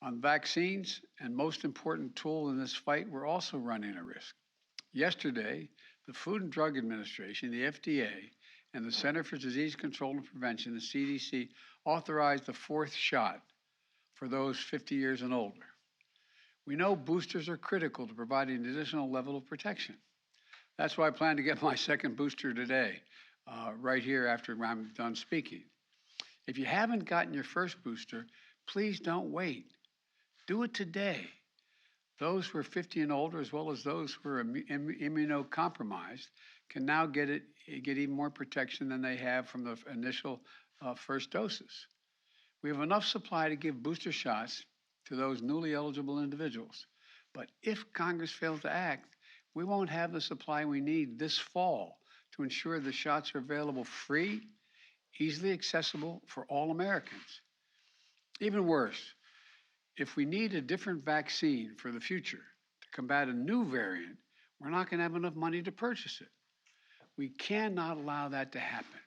On vaccines, and most important tool in this fight, we're also running a risk. Yesterday, the Food and Drug Administration, the FDA, and the Center for Disease Control and Prevention, the CDC, authorized the fourth shot for those 50 years and older. We know boosters are critical to providing an additional level of protection. That's why I plan to get my second booster today, right here after I'm done speaking. If you haven't gotten your first booster, please don't wait. Do it today. Those who are 50 and older, as well as those who are immunocompromised, can now get even more protection than they have from the initial first doses. We have enough supply to give booster shots to those newly eligible individuals. But if Congress fails to act, we won't have the supply we need this fall to ensure the shots are available free, easily accessible for all Americans. Even worse, if we need a different vaccine for the future to combat a new variant, we're not going to have enough money to purchase it. We cannot allow that to happen.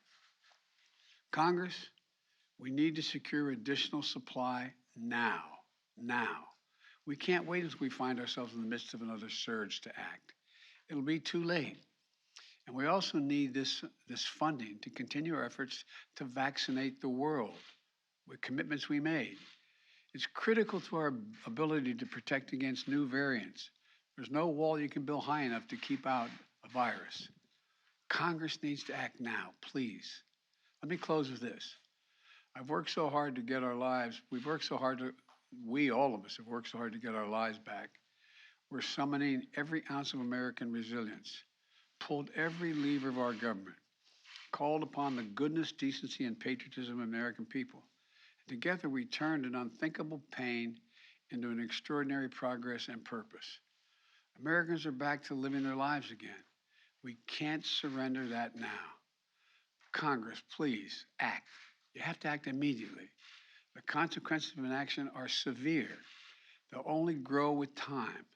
Congress, we need to secure additional supply now. We can't wait until we find ourselves in the midst of another surge to act. It'll be too late. And we also need this funding to continue our efforts to vaccinate the world with commitments we made. It's critical to our ability to protect against new variants. There's no wall you can build high enough to keep out a virus. Congress needs to act now, please. Let me close with this. I've worked so hard to get our lives, all of us have worked so hard to get our lives back. We're summoning every ounce of American resilience, pulled every lever of our government, called upon the goodness, decency, and patriotism of American people. Together, we turned an unthinkable pain into an extraordinary progress and purpose. Americans are back to living their lives again. We can't surrender that now. Congress, please act. You have to act immediately. The consequences of inaction are severe. They'll only grow with time,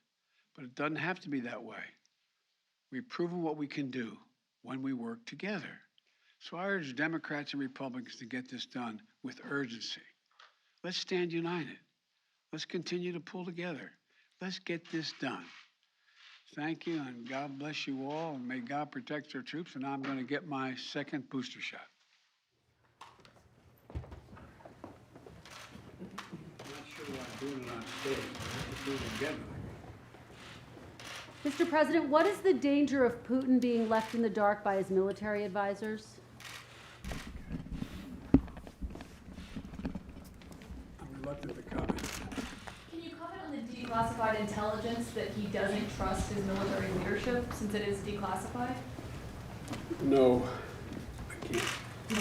but it doesn't have to be that way. We've proven what we can do when we work together. So I urge Democrats and Republicans to get this done with urgency. Let's stand united. Let's continue to pull together. Let's get this done. Thank you, and God bless you all, and may God protect our troops. And I'm going to get my second booster shot. I'm not sure why I'm doing it on stage. I have to do it again. Mr. President, what is the danger of Putin being left in the dark by his military advisors? I'm reluctant to comment. Can you comment on the declassified intelligence that he doesn't trust his military leadership since it is declassified? No, I can't. Do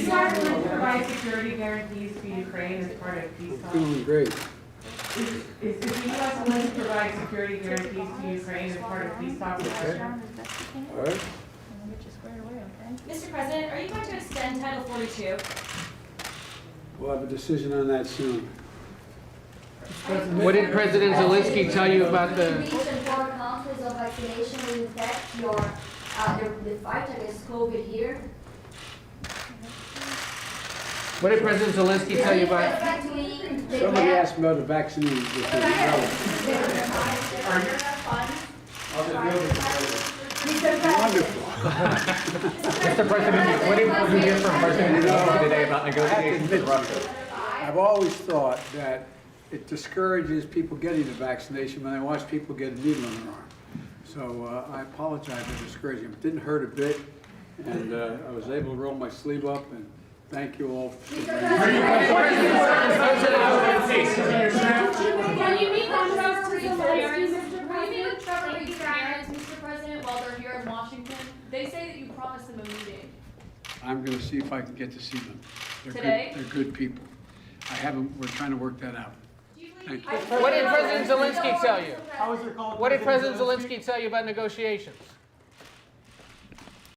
start to provide security guarantees for Ukraine as part of peace talks? Feeling great. Is the U.S. willing to provide security guarantees to Ukraine as part of peace talks? Okay. All right. Mr. President, are you going to extend Title 42? We'll have a decision on that soon. What did President Zelensky tell you about the... Recent four countries of vaccination will impact the fight against COVID here. What did President Zelensky tell you about... Somebody asked about the vaccines. Wonderful. Mr. President, what did you hear from President Zelensky today about negotiations with Russia? I've always thought that it discourages people getting the vaccination when they watch people get a needle in their arm. So I apologize for discouraging them. It didn't hurt a bit, and I was able to roll my sleeve up, and thank you all. When you meet with Trevor Reed's parents, Mr. President, while they're here in Washington, they say that you promised them a meeting. I'm going to see if I can get to see them. Today? They're good people. We're trying to work that out. Thank you. What did President Zelensky tell you? What did President Zelensky tell you about negotiations?